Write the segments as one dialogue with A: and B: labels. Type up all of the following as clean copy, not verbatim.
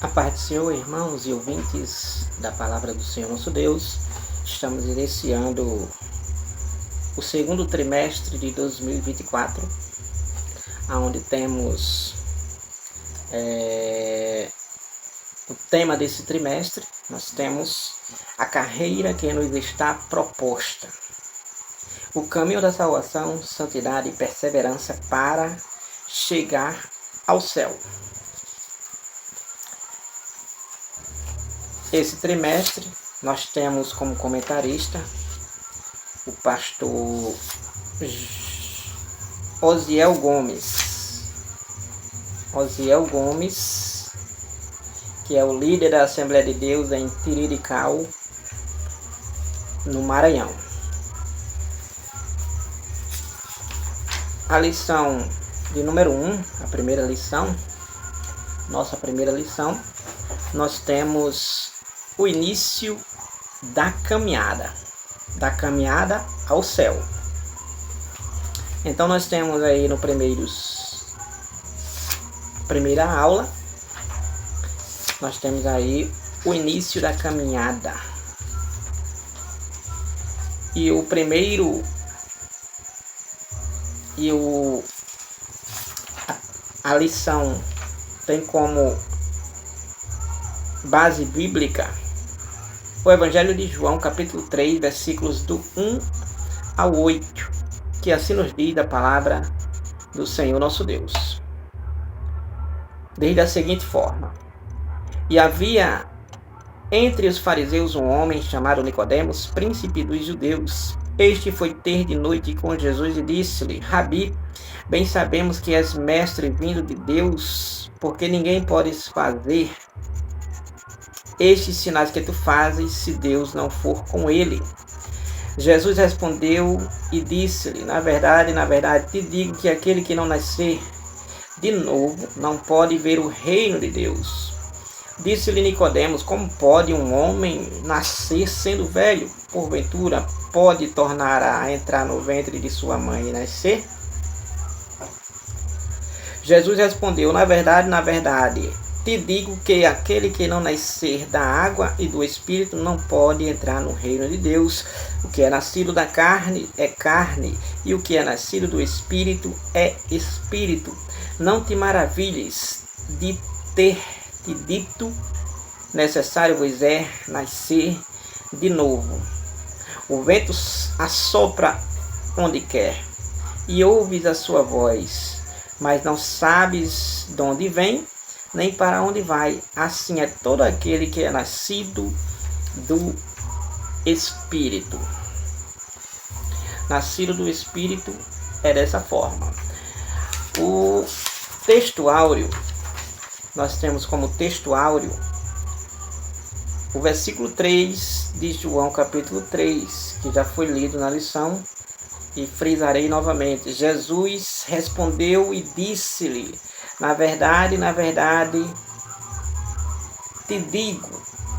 A: A paz do Senhor, irmãos e ouvintes da Palavra do Senhor nosso Deus. Estamos iniciando o segundo trimestre de 2024, onde temos o tema desse trimestre. Nós temos a carreira que nos está proposta. O caminho da salvação, santidade e perseverança para chegar ao céu. Esse trimestre nós temos como comentarista o pastor Osiel Gomes. Osiel Gomes, que é o líder da Assembleia de Deus em Tiriricau, no Maranhão. A lição de número 1, a primeira lição, nossa primeira lição, nós temos o início da caminhada ao céu. Então nós temos aí no primeira aula, nós temos aí o início da caminhada. E o primeiro a lição tem como base bíblica o Evangelho de João, capítulo 3, versículos do 1 ao 8, que assim nos diz a palavra do Senhor nosso Deus. Desde a seguinte forma: E havia entre os fariseus um homem chamado Nicodemos, príncipe dos judeus. Este foi ter de noite com Jesus e disse-lhe: Rabi, bem sabemos que és mestre vindo de Deus, porque ninguém pode fazer estes sinais que tu fazes, se Deus não for com ele. Jesus respondeu e disse-lhe: Na verdade, te digo que aquele que não nascer de novo não pode ver o reino de Deus. Disse-lhe Nicodemos: Como pode um homem nascer sendo velho? Porventura pode tornar a entrar no ventre de sua mãe e nascer? Jesus respondeu: Na verdade, te digo que aquele que não nascer da água e do Espírito não pode entrar no reino de Deus. O que é nascido da carne é carne, e o que é nascido do Espírito é Espírito. Não te maravilhes de ter te dito: necessário vos é nascer de novo. O vento assopra onde quer, e ouves a sua voz, mas não sabes de onde vem, nem para onde vai. Assim é todo aquele que é nascido do Espírito. Nascido do Espírito é dessa forma. O texto áureo, nós temos como texto áureo o versículo 3 de João capítulo 3, que já foi lido na lição, e frisarei novamente. Jesus respondeu e disse-lhe: Na verdade, te digo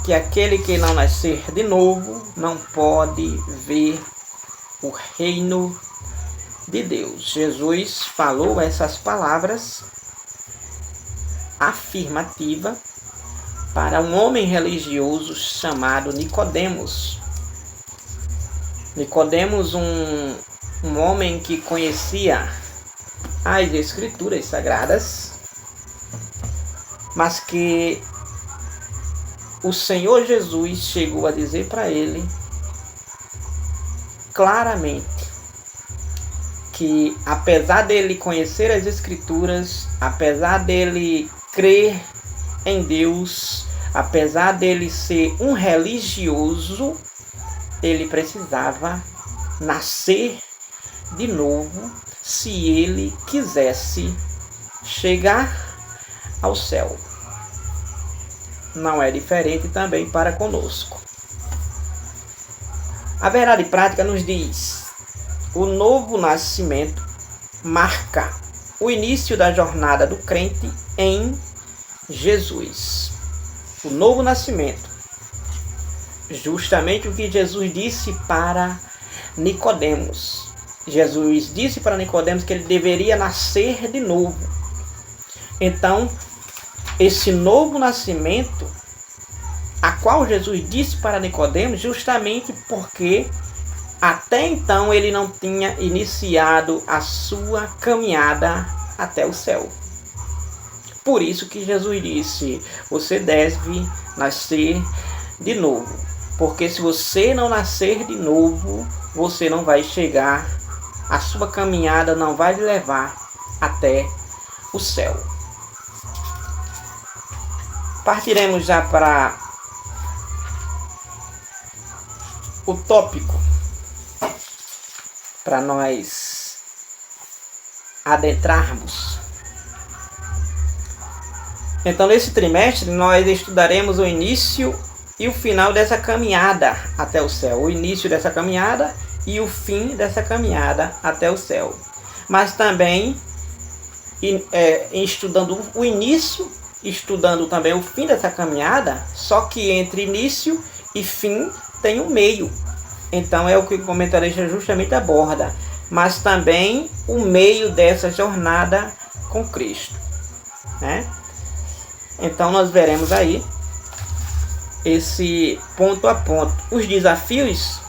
A: que aquele que não nascer de novo não pode ver o reino de Deus. Jesus falou essas palavras afirmativas para um homem religioso chamado Nicodemos. Nicodemos, um homem que conhecia as Escrituras Sagradas, mas que o Senhor Jesus chegou a dizer para ele claramente que, apesar dele conhecer as Escrituras, apesar dele crer em Deus, apesar dele ser um religioso, ele precisava nascer de novo se ele quisesse chegar ao céu. Não é diferente também para conosco. A verdade prática nos diz: o novo nascimento marca o início da jornada do crente em Jesus. O novo nascimento. Justamente o que Jesus disse para Nicodemos. Jesus disse para Nicodemos que ele deveria nascer de novo. Então, esse novo nascimento, a qual Jesus disse para Nicodemos, justamente porque até então ele não tinha iniciado a sua caminhada até o céu. Por isso que Jesus disse: você deve nascer de novo. Porque se você não nascer de novo, você não vai chegar, a sua caminhada não vai lhe levar até o céu. Partiremos já para o tópico, para nós adentrarmos. Então, nesse trimestre, nós estudaremos o início e o final dessa caminhada até o céu. O início dessa caminhada e o fim dessa caminhada até o céu. Mas também, estudando o início, estudando também o fim dessa caminhada, só que entre início e fim tem um meio. Então, é o que o comentarista justamente aborda. Mas também o meio dessa jornada com Cristo, né? Então, nós veremos aí esse ponto a ponto. Os desafios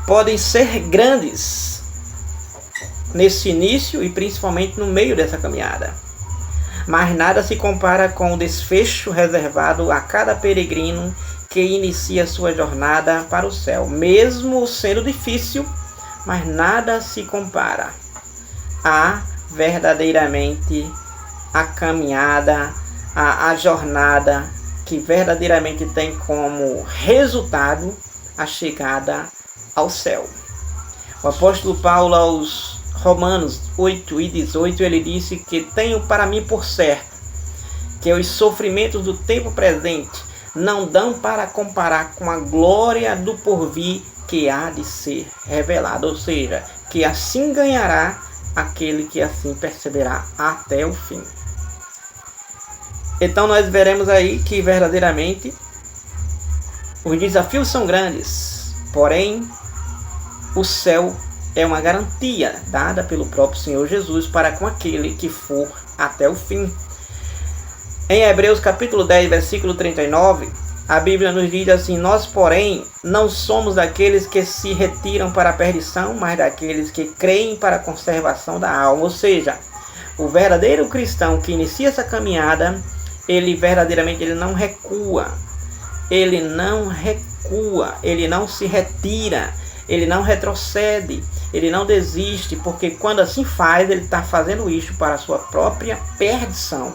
A: podem ser grandes nesse início e principalmente no meio dessa caminhada. Mas nada se compara com o desfecho reservado a cada peregrino que inicia sua jornada para o céu. Mesmo sendo difícil, mas nada se compara a verdadeiramente a caminhada, a jornada que verdadeiramente tem como resultado a chegada ao céu. O apóstolo Paulo, aos Romanos 8 e 18, ele disse que tenho para mim por certo que os sofrimentos do tempo presente não dão para comparar com a glória do porvir que há de ser revelado, ou seja, que assim ganhará aquele que assim perseverar até o fim. Então nós veremos aí que verdadeiramente os desafios são grandes, porém o céu é uma garantia dada pelo próprio Senhor Jesus para com aquele que for até o fim. Em Hebreus capítulo 10, versículo 39, a Bíblia nos diz assim: nós, porém, não somos daqueles que se retiram para a perdição, mas daqueles que creem para a conservação da alma. Ou seja, o verdadeiro cristão que inicia essa caminhada, ele verdadeiramente não recua, ele não se retira, ele não retrocede, ele não desiste, porque quando assim faz, ele está fazendo isso para a sua própria perdição.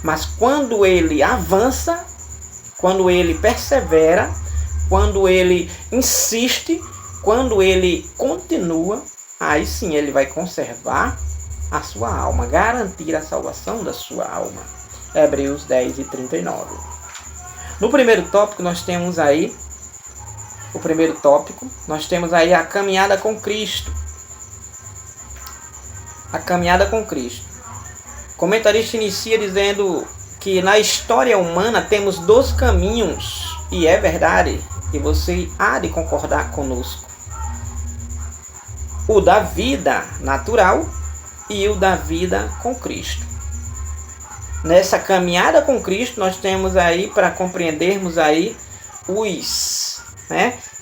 A: Mas quando ele avança, quando ele persevera, quando ele insiste, quando ele continua, aí sim ele vai conservar a sua alma, garantir a salvação da sua alma. Hebreus 10 e 39. No primeiro tópico nós temos aí a caminhada com Cristo. A caminhada com Cristo. O comentarista inicia dizendo que na história humana temos 2 caminhos, e é verdade, e você há de concordar conosco. O da vida natural e o da vida com Cristo. Nessa caminhada com Cristo, nós temos aí, para compreendermos aí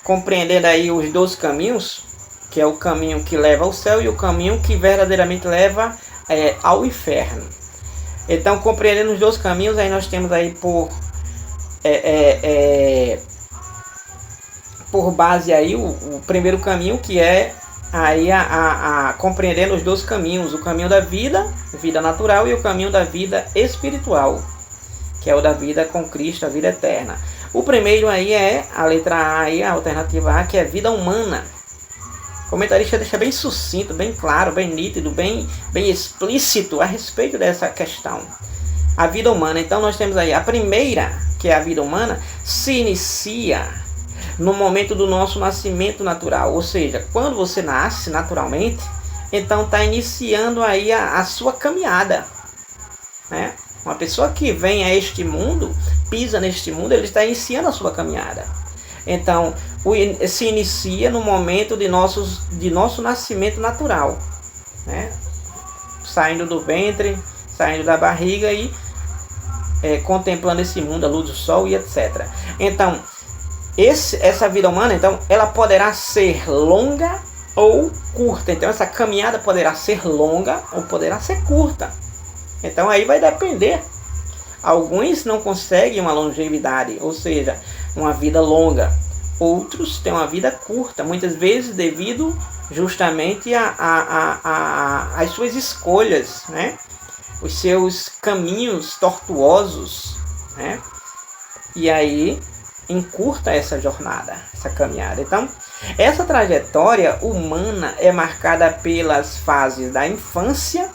A: compreendendo aí os 2 caminhos, que é o caminho que leva ao céu e o caminho que verdadeiramente leva ao inferno. Então, compreendendo os 2 caminhos, aí nós temos aí por base aí o primeiro caminho, que é aí compreendendo os 2 caminhos, o caminho da vida natural e o caminho da vida espiritual, que é o da vida com Cristo, a vida eterna. O primeiro aí é a letra A, aí, a alternativa A, que é vida humana. O comentarista deixa bem sucinto, bem claro, bem nítido, bem explícito a respeito dessa questão. A vida humana. Então nós temos aí a primeira, que é a vida humana, se inicia no momento do nosso nascimento natural. Ou seja, quando você nasce naturalmente, então está iniciando aí a sua caminhada, né? Uma pessoa que vem a este mundo, pisa neste mundo, ele está iniciando a sua caminhada. Então, se inicia no momento de nosso nascimento natural, né? Saindo do ventre saindo da barriga e contemplando esse mundo, a luz do sol e etc. Então, essa vida humana, então, ela poderá ser longa ou curta. Então, essa caminhada poderá ser longa ou poderá ser curta. Então, aí vai depender. Alguns não conseguem uma longevidade, ou seja, uma vida longa. Outros têm uma vida curta, muitas vezes devido justamente às suas escolhas, né? Os seus caminhos tortuosos, né? E aí encurta essa jornada, essa caminhada. Então, essa trajetória humana é marcada pelas fases da infância.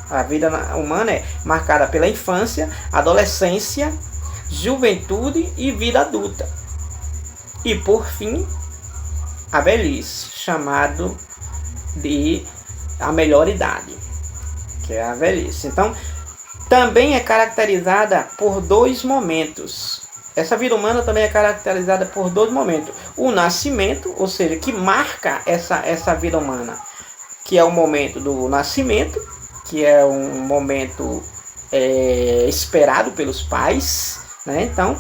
A: A vida humana é marcada pela infância, adolescência, juventude e vida adulta. E por fim, a velhice, chamado de a melhor idade, que é a velhice. Então, também é caracterizada por dois momentos. Essa vida humana também é caracterizada por dois momentos. O nascimento, ou seja, que marca essa vida humana, que é o momento do nascimento, que é um momento esperado pelos pais, né? Então,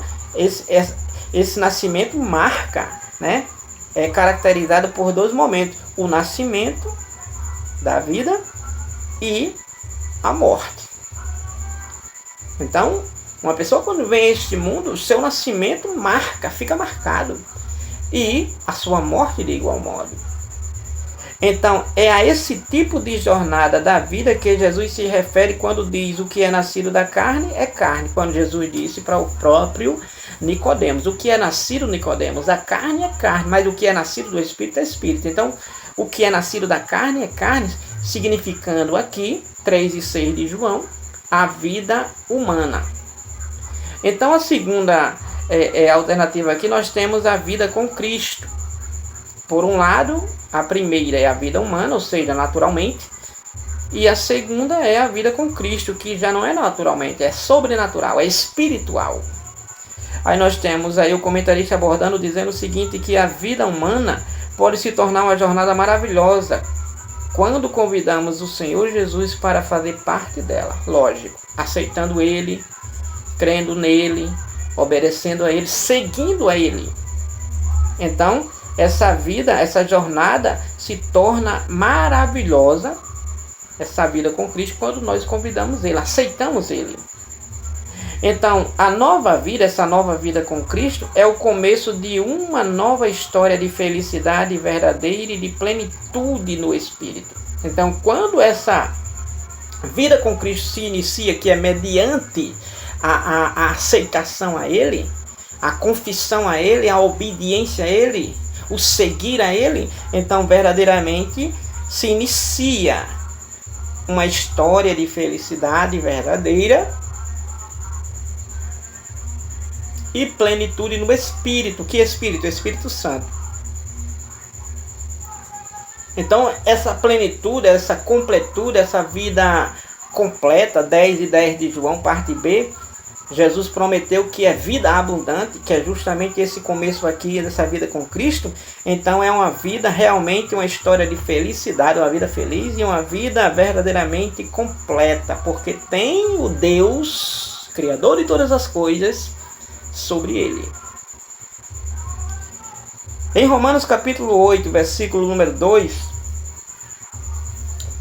A: esse nascimento marca, né? É caracterizado por dois momentos: o nascimento da vida e a morte. Então, uma pessoa quando vem a este mundo, o seu nascimento fica marcado, e a sua morte de igual modo. Então, é a esse tipo de jornada da vida que Jesus se refere quando diz: o que é nascido da carne é carne. Quando Jesus disse para o próprio Nicodemos: o que é nascido, Nicodemos, da carne é carne, mas o que é nascido do Espírito é Espírito. Então, o que é nascido da carne é carne, significando aqui, 3 e 6 de João, a vida humana. Então, a segunda alternativa aqui, nós temos a vida com Cristo. Por um lado, a primeira é a vida humana, ou seja, naturalmente, e a segunda é a vida com Cristo, que já não é naturalmente, é sobrenatural, é espiritual. Aí nós temos aí o comentarista abordando, dizendo o seguinte, que a vida humana pode se tornar uma jornada maravilhosa quando convidamos o Senhor Jesus para fazer parte dela. Lógico, aceitando Ele, crendo nele, obedecendo a Ele, seguindo a Ele. Então, essa vida, essa jornada se torna maravilhosa, essa vida com Cristo, quando nós convidamos Ele, aceitamos Ele. Então, a nova vida, essa nova vida com Cristo, é o começo de uma nova história de felicidade verdadeira e de plenitude no Espírito. Então, quando essa vida com Cristo se inicia, que é mediante a aceitação a Ele, a confissão a Ele, a obediência a Ele, o seguir a Ele, então verdadeiramente se inicia uma história de felicidade verdadeira e plenitude no Espírito. Que Espírito? O Espírito Santo. Então, essa plenitude, essa completude, essa vida completa, 10 e 10 de João, parte B, Jesus prometeu que é vida abundante, que é justamente esse começo aqui dessa vida com Cristo. Então é uma vida realmente, uma história de felicidade, uma vida feliz e uma vida verdadeiramente completa, porque tem o Deus, Criador de todas as coisas, sobre ele. Em Romanos capítulo 8, versículo número 2,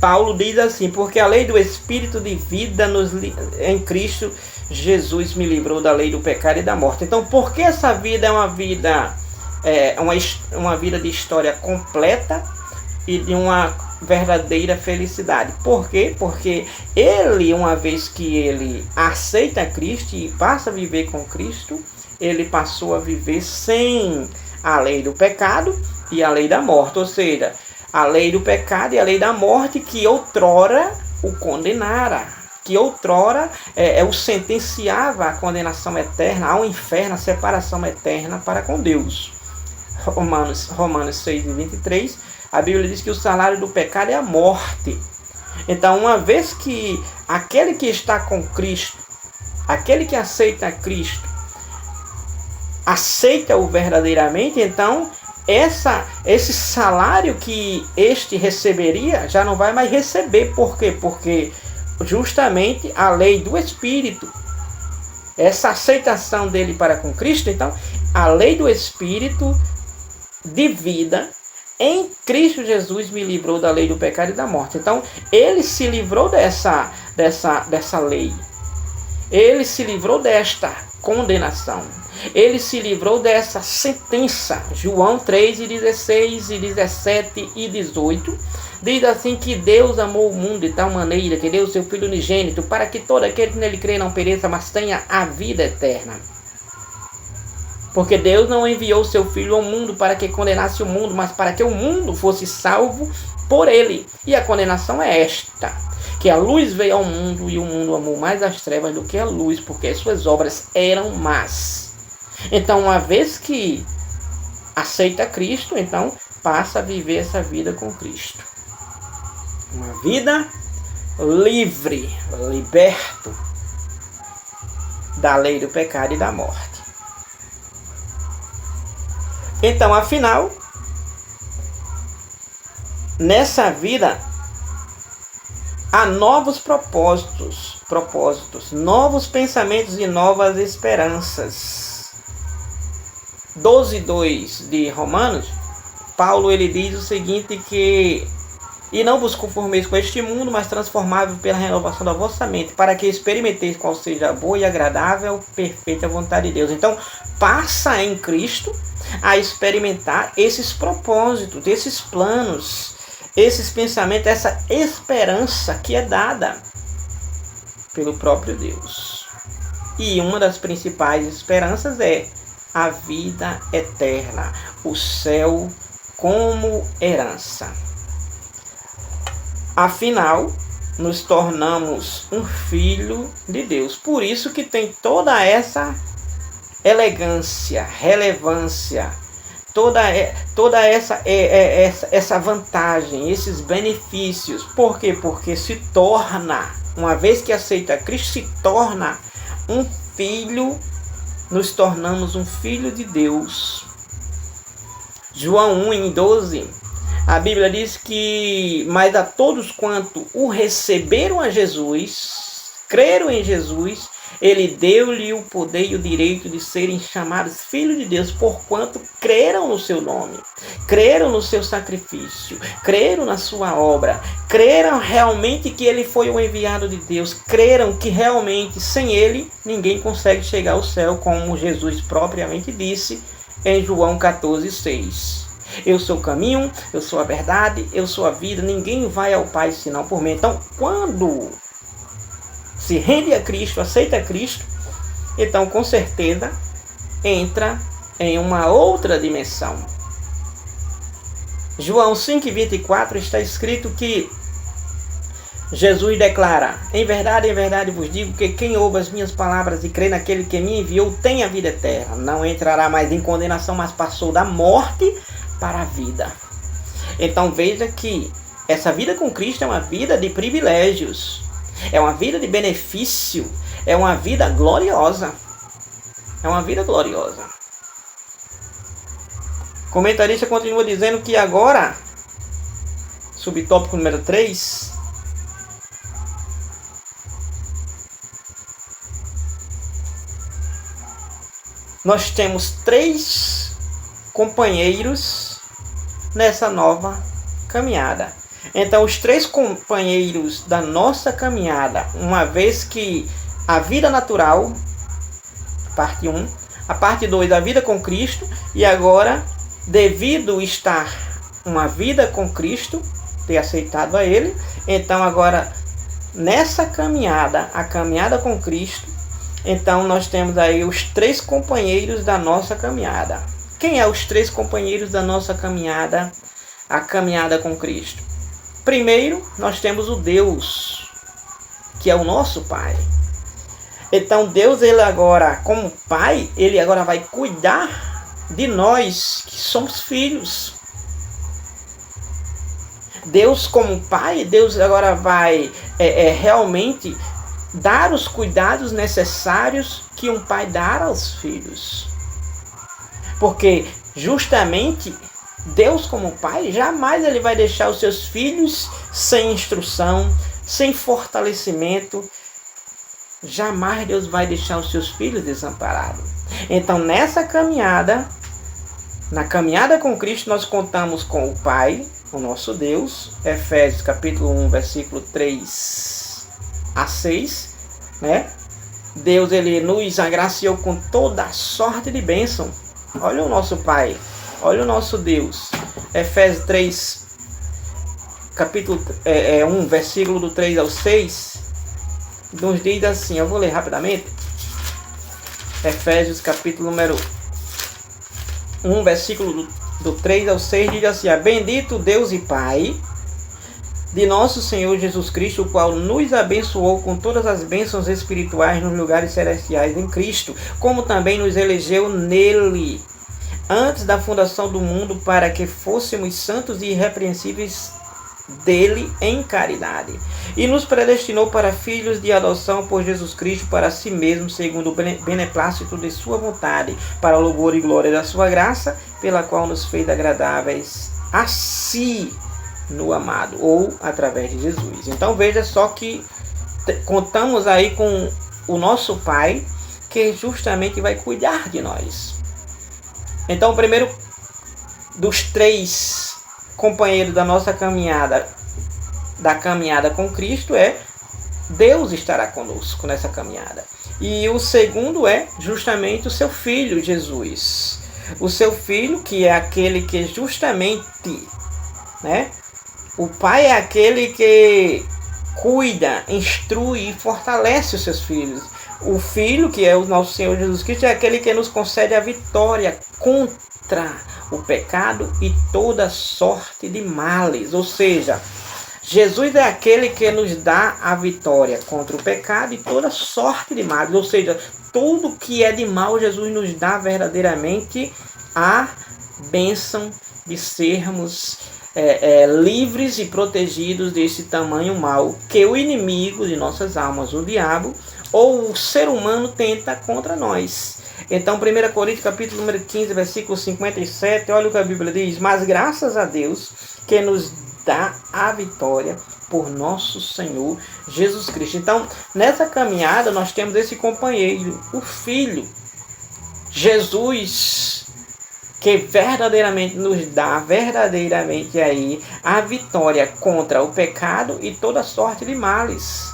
A: Paulo diz assim: porque a lei do Espírito de vida em Cristo Jesus me livrou da lei do pecado e da morte. Então, por que essa vida é uma vida de história completa e de uma verdadeira felicidade? Por quê? Porque ele, uma vez que ele aceita Cristo e passa a viver com Cristo, ele passou a viver sem a lei do pecado e a lei da morte. Ou seja, a lei do pecado e a lei da morte que outrora o condenara, que outrora o sentenciava à condenação eterna, ao inferno, à separação eterna para com Deus. Romanos 6, 23, a Bíblia diz que o salário do pecado é a morte. Então, uma vez que aquele que está com Cristo, aquele que aceita Cristo, aceita-o verdadeiramente, então esse salário que este receberia já não vai mais receber. Por quê? Porque justamente a lei do Espírito, essa aceitação dele para com Cristo. Então, a lei do Espírito de vida em Cristo Jesus me livrou da lei do pecado e da morte. Então, ele se livrou dessa lei. Ele se livrou desta condenação. Ele se livrou dessa sentença. João 3:16 e 17 e 18 diz assim que Deus amou o mundo de tal maneira que deu o seu Filho unigênito para que todo aquele que nele crê não pereça, mas tenha a vida eterna. Porque Deus não enviou o seu Filho ao mundo para que condenasse o mundo, mas para que o mundo fosse salvo por ele. E a condenação é esta: que a luz veio ao mundo e o mundo amou mais as trevas do que a luz, porque as suas obras eram más. Então, uma vez que aceita Cristo, então passa a viver essa vida com Cristo. Uma vida livre, liberto da lei do pecado e da morte. Então, afinal, nessa vida há novos propósitos, novos pensamentos e novas esperanças. 12:2 de Romanos, Paulo ele diz o seguinte, que e não vos conformeis com este mundo, mas transformável pela renovação da vossa mente, para que experimenteis qual seja a boa e agradável, perfeita vontade de Deus. Então, passa em Cristo a experimentar esses propósitos, esses planos, esses pensamentos, essa esperança que é dada pelo próprio Deus. E uma das principais esperanças é a vida eterna, o céu como herança. Afinal, nos tornamos um filho de Deus. Por isso que tem toda essa elegância, relevância, toda essa vantagem, esses benefícios. Por quê? Porque se torna, uma vez que aceita Cristo, se torna um filho, nos tornamos um filho de Deus. João 1:12, a Bíblia diz que, mas a todos quanto o receberam a Jesus, creram em Jesus, ele deu-lhe o poder e o direito de serem chamados filhos de Deus, porquanto creram no seu nome, creram no seu sacrifício, creram na sua obra, creram realmente que ele foi o enviado de Deus, creram que realmente sem ele ninguém consegue chegar ao céu, como Jesus propriamente disse em João 14:6. Eu sou o caminho, eu sou a verdade, eu sou a vida, ninguém vai ao Pai senão por mim. Então, quando se rende a Cristo, aceita Cristo, então com certeza entra em uma outra dimensão. João 5:24 está escrito que Jesus declara: em verdade vos digo que quem ouve as minhas palavras e crê naquele que me enviou tem a vida eterna. Não entrará mais em condenação, mas passou da morte para a vida. Então veja que essa vida com Cristo é uma vida de privilégios, é uma vida de benefício, é uma vida gloriosa. É uma vida gloriosa. O comentarista continua dizendo que agora, subtópico número 3, nós temos 3 companheiros nessa nova caminhada. Então, os 3 companheiros da nossa caminhada, uma vez que a vida natural, parte 1, a parte 2, a vida com Cristo, e agora, devido estar uma vida com Cristo, ter aceitado a Ele, então agora, nessa caminhada, a caminhada com Cristo, então nós temos aí os 3 companheiros da nossa caminhada. Quem é os 3 companheiros da nossa caminhada, a caminhada com Cristo? Primeiro, nós temos o Deus, que é o nosso Pai. Então Deus, ele agora, como Pai, ele agora vai cuidar de nós, que somos filhos. Deus como Pai, Deus agora vai realmente dar os cuidados necessários que um pai dá aos filhos. Porque justamente Deus como Pai, jamais ele vai deixar os seus filhos sem instrução, sem fortalecimento, jamais Deus vai deixar os seus filhos desamparados. Então, nessa caminhada, na caminhada com Cristo, nós contamos com o Pai, o nosso Deus, Efésios capítulo 1, versículo 3 a 6, né? Deus, ele nos agraciou com toda a sorte de bênção. Olha o nosso Pai, olha o nosso Deus. Efésios 3, capítulo 1, versículo do 3 ao 6, nos diz assim, eu vou ler rapidamente. Efésios capítulo número 1, versículo do 3 ao 6, diz assim: Bendito Deus e Pai de nosso Senhor Jesus Cristo, o qual nos abençoou com todas as bênçãos espirituais nos lugares celestiais em Cristo, como também nos elegeu nele, antes da fundação do mundo, para que fôssemos santos e irrepreensíveis dele em caridade, e nos predestinou para filhos de adoção por Jesus Cristo para si mesmo, segundo o beneplácito de sua vontade, para o louvor e glória da sua graça, pela qual nos fez agradáveis a si no amado, ou através de Jesus. Então veja só que contamos aí com o nosso Pai, que justamente vai cuidar de nós. Então o primeiro dos 3 companheiros da nossa caminhada, da caminhada com Cristo, é Deus estará conosco nessa caminhada. E o segundo é justamente o seu Filho Jesus. O seu Filho, que é aquele que justamente, né? O Pai é aquele que cuida, instrui e fortalece os seus filhos. O Filho, que é o nosso Senhor Jesus Cristo, é aquele que nos concede a vitória contra o pecado e toda sorte de males. Ou seja, Jesus é aquele que nos dá a vitória contra o pecado e toda sorte de males. Ou seja, tudo que é de mal, Jesus nos dá verdadeiramente a bênção de sermos livres e protegidos desse tamanho mal que o inimigo de nossas almas, o diabo, ou o ser humano, tenta contra nós. Então, 1 Coríntios capítulo número 15, versículo 57, olha o que a Bíblia diz: Mas graças a Deus que nos dá a vitória por nosso Senhor Jesus Cristo. Então, nessa caminhada nós temos esse companheiro, o Filho, Jesus, que verdadeiramente nos dá verdadeiramente aí a vitória contra o pecado e toda sorte de males.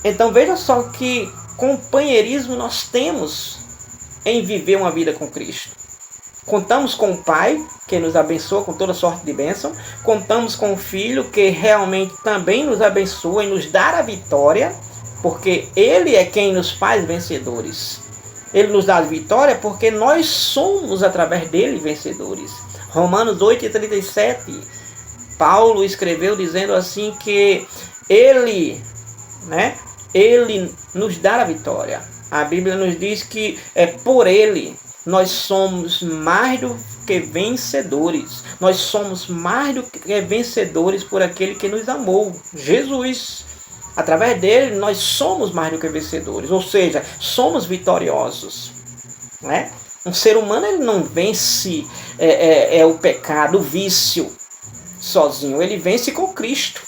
A: Então veja só que companheirismo nós temos em viver uma vida com Cristo. Contamos com o Pai, que nos abençoa com toda sorte de bênção. Contamos com o Filho, que realmente também nos abençoa e nos dá a vitória, porque Ele é quem nos faz vencedores. Ele nos dá a vitória porque nós somos, através dele, vencedores. Romanos 8:37, Paulo escreveu dizendo assim que Ele nos dá a vitória. A Bíblia nos diz que é por Ele nós somos mais do que vencedores. Nós somos mais do que vencedores por aquele que nos amou, Jesus. Através dele, nós somos mais do que vencedores, ou seja, somos vitoriosos, né? Um ser humano, ele não vence o pecado, o vício, sozinho. Ele vence com Cristo.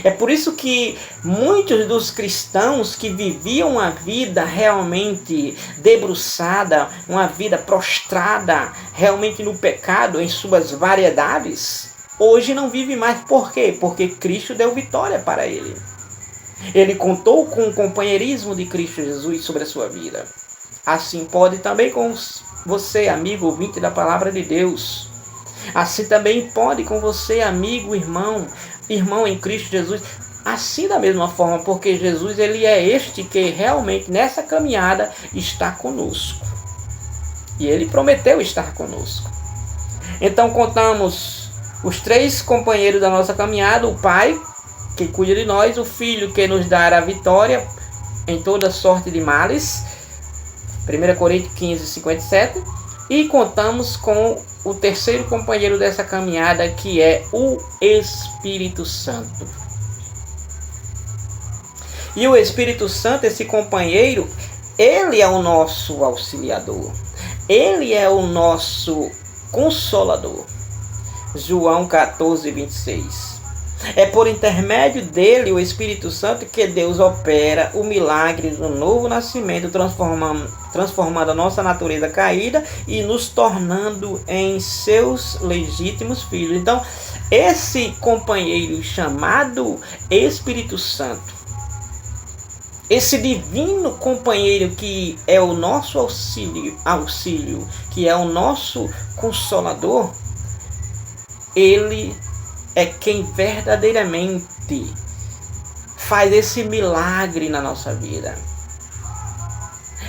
A: É por isso que muitos dos cristãos que viviam uma vida realmente debruçada, uma vida prostrada realmente no pecado, em suas variedades, hoje não vive mais. Por quê? Porque Cristo deu vitória para ele. Ele contou com o companheirismo de Cristo Jesus sobre a sua vida. Assim pode também com você, amigo ouvinte da palavra de Deus. Assim também pode com você, amigo, irmão em Cristo Jesus. Assim da mesma forma, porque Jesus, ele é este que realmente nessa caminhada está conosco. E ele prometeu estar conosco. Então contamos os 3 companheiros da nossa caminhada: o Pai, que cuida de nós, o Filho, que nos dará a vitória em toda sorte de males, 1 Coríntios 15, 57, e contamos com o terceiro companheiro dessa caminhada, que é o Espírito Santo. E o Espírito Santo, esse companheiro, ele é o nosso auxiliador, ele é o nosso consolador. João 14, 26. É por intermédio dele, o Espírito Santo, que Deus opera o milagre do novo nascimento, transformando a nossa natureza caída e nos tornando em seus legítimos filhos. Então, esse companheiro chamado Espírito Santo, esse divino companheiro que é o nosso auxílio, que é o nosso consolador, ele é quem verdadeiramente faz esse milagre na nossa vida.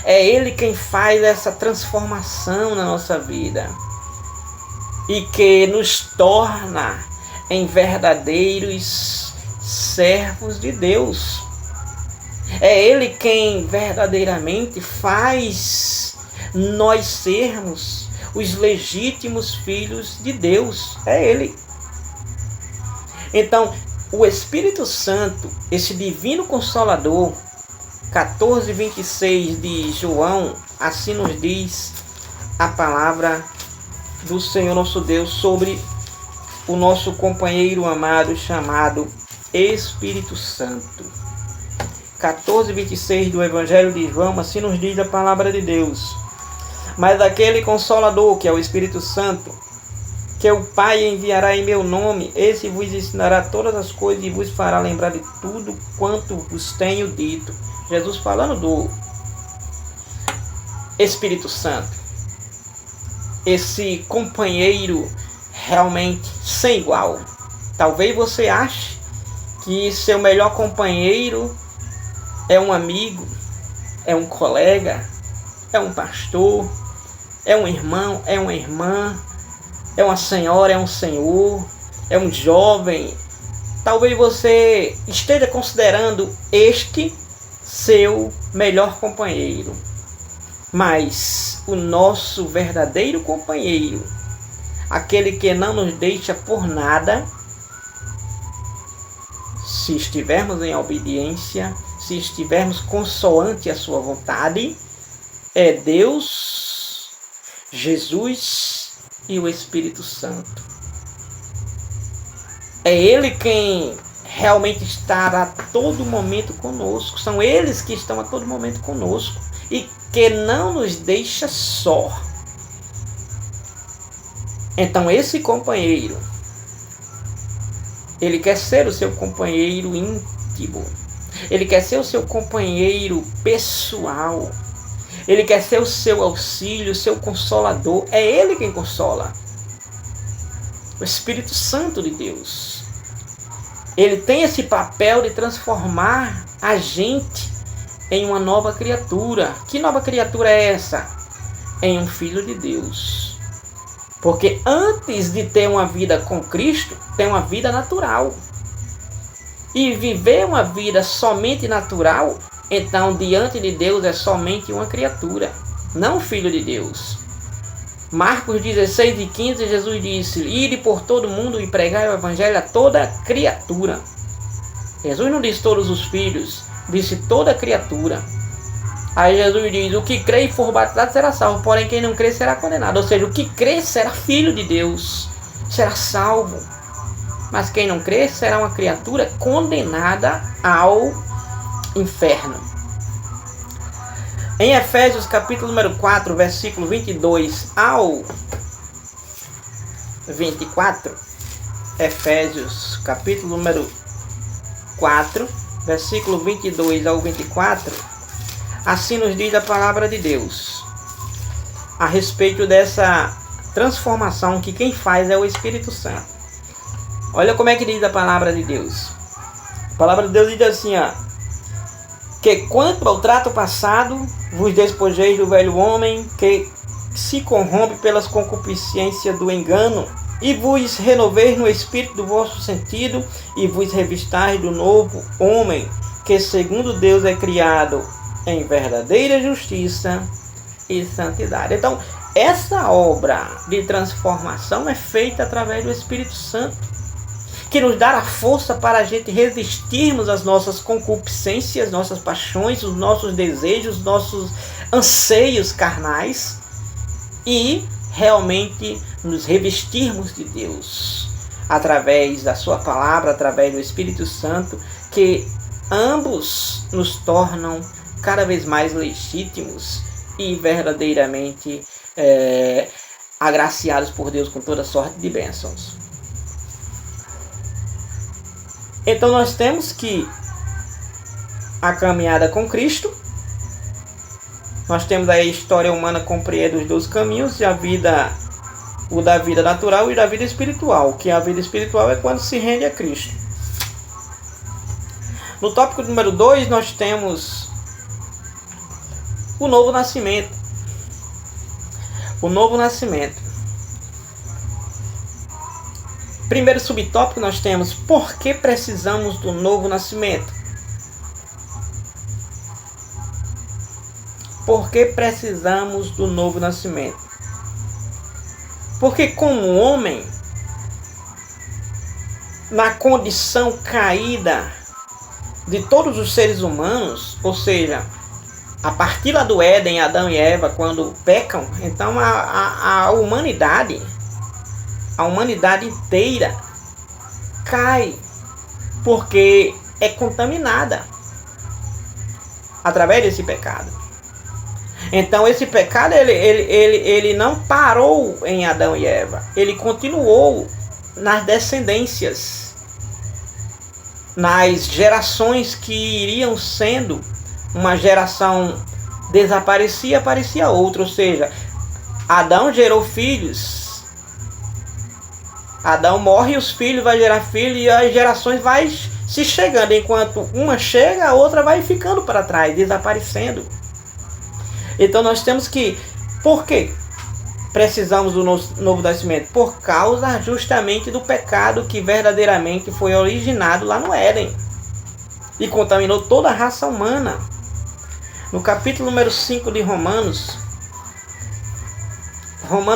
A: É ele quem faz essa transformação na nossa vida e que nos torna em verdadeiros servos de Deus. É ele quem verdadeiramente faz nós sermos os legítimos filhos de Deus. É ele. Então, o Espírito Santo, esse divino consolador, 14:26 de João, assim nos diz a palavra do Senhor nosso Deus sobre o nosso companheiro amado chamado Espírito Santo. 14:26 do Evangelho de João, assim nos diz a palavra de Deus. Mas aquele Consolador, que é o Espírito Santo, que o Pai enviará em meu nome, esse vos ensinará todas as coisas e vos fará lembrar de tudo quanto vos tenho dito. Jesus falando do Espírito Santo. Esse companheiro realmente sem igual. Talvez você ache que seu melhor companheiro é um amigo, é um colega, é um pastor, é um irmão, é uma irmã, é uma senhora, é um senhor, é um jovem. Talvez você esteja considerando este seu melhor companheiro. Mas o nosso verdadeiro companheiro, aquele que não nos deixa por nada, se estivermos em obediência, se estivermos consoante a sua vontade, é Deus, Jesus e o Espírito Santo. É Ele quem realmente está a todo momento conosco. São eles que estão a todo momento conosco e que não nos deixa só. Então esse companheiro, ele quer ser o seu companheiro íntimo. Ele quer ser o seu companheiro pessoal. Ele quer ser o seu auxílio, o seu consolador. É Ele quem consola. O Espírito Santo de Deus. Ele tem esse papel de transformar a gente em uma nova criatura. Que nova criatura é essa? Em um filho de Deus. Porque antes de ter uma vida com Cristo, tem uma vida natural. E viver uma vida somente natural, então diante de Deus é somente uma criatura, não filho de Deus. Marcos 16:15, Jesus disse: ide por todo mundo e pregai o evangelho a toda criatura. Jesus não disse todos os filhos, disse toda criatura. Aí Jesus diz: o que crê e for batizado será salvo, porém quem não crê será condenado. Ou seja, o que crê será filho de Deus, será salvo. Mas quem não crê será uma criatura condenada ao inferno. Em Efésios capítulo número 4, versículo 22 ao 24, Efésios capítulo número 4, versículo 22 ao 24, assim nos diz a palavra de Deus, a respeito dessa transformação que quem faz é o Espírito Santo. Olha como é que diz a palavra de Deus. A palavra de Deus diz assim, que quanto ao trato passado, vos despojeis do velho homem, que se corrompe pelas concupiscências do engano, e vos renoveis no espírito do vosso sentido, e vos revistais do novo homem, que segundo Deus é criado em verdadeira justiça e santidade. Então, essa obra de transformação é feita através do Espírito Santo, que nos dá a força para a gente resistirmos às nossas concupiscências, nossas paixões, os nossos desejos, nossos anseios carnais e realmente nos revestirmos de Deus. através da sua palavra, através do Espírito Santo, que ambos nos tornam cada vez mais legítimos e verdadeiramente agraciados por Deus com toda sorte de bênçãos. Então nós temos que a caminhada com Cristo, nós temos aí a história humana compreende os 2 caminhos, o da vida natural e da vida espiritual, que a vida espiritual é quando se rende a Cristo. No tópico número 2 nós temos o novo nascimento. O novo nascimento. Primeiro subtópico nós temos: por que precisamos do novo nascimento? Por que precisamos do novo nascimento? Porque como homem, na condição caída de todos os seres humanos, ou seja, a partir lá do Éden, Adão e Eva, quando pecam, então a humanidade inteira cai, porque é contaminada através desse pecado. Então esse pecado ele não parou em Adão e Eva, ele continuou nas descendências, nas gerações que iriam sendo. Uma geração desaparecia, aparecia outra, ou seja, Adão gerou filhos, Adão morre e os filhos vai gerar filhos, e as gerações vai se chegando, enquanto uma chega, a outra vai ficando para trás, desaparecendo. Então nós temos que, por quê? Precisamos do novo nascimento? Por causa justamente do pecado que verdadeiramente foi originado lá no Éden e contaminou toda a raça humana. No capítulo número 5 de Romanos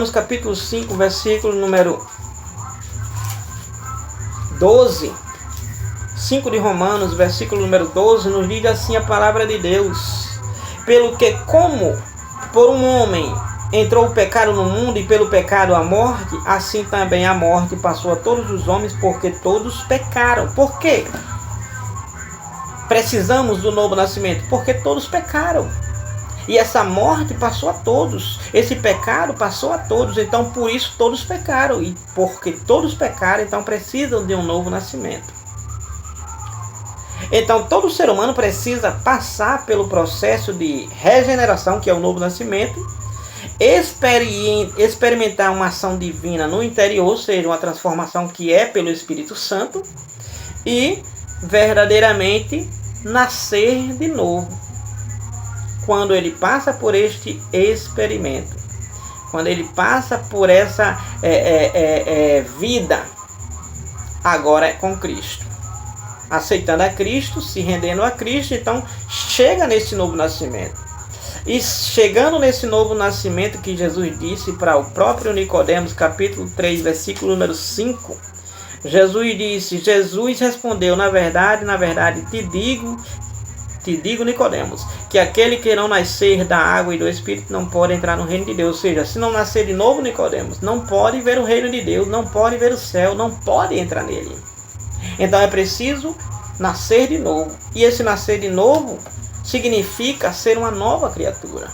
A: capítulo 5, versículo número 12, 5 de Romanos, versículo número 12, nos diz assim a palavra de Deus: pelo que como por um homem entrou o pecado no mundo, e pelo pecado a morte, assim também a morte passou a todos os homens, porque todos pecaram. Por quê? Precisamos do novo nascimento? Porque todos pecaram. E essa morte passou a todos. Esse pecado passou a todos. Então por isso todos pecaram. E porque todos pecaram, então precisam de um novo nascimento. Então todo ser humano precisa passar pelo processo de regeneração, que é o novo nascimento, experimentar uma ação divina no interior, ou seja, uma transformação que é pelo Espírito Santo, e verdadeiramente nascer de novo. Quando ele passa por este experimento, quando ele passa por essa vida agora com Cristo, aceitando a Cristo, se rendendo a Cristo, então chega nesse novo nascimento. E chegando nesse novo nascimento que Jesus disse para o próprio Nicodemos, capítulo 3, versículo número 5, Jesus respondeu: na verdade, te digo, Nicodemos, que aquele que não nascer da água e do Espírito não pode entrar no reino de Deus. Ou seja, se não nascer de novo, Nicodemos, não pode ver o reino de Deus, não pode ver o céu, não pode entrar nele. Então é preciso nascer de novo. E esse nascer de novo significa ser uma nova criatura.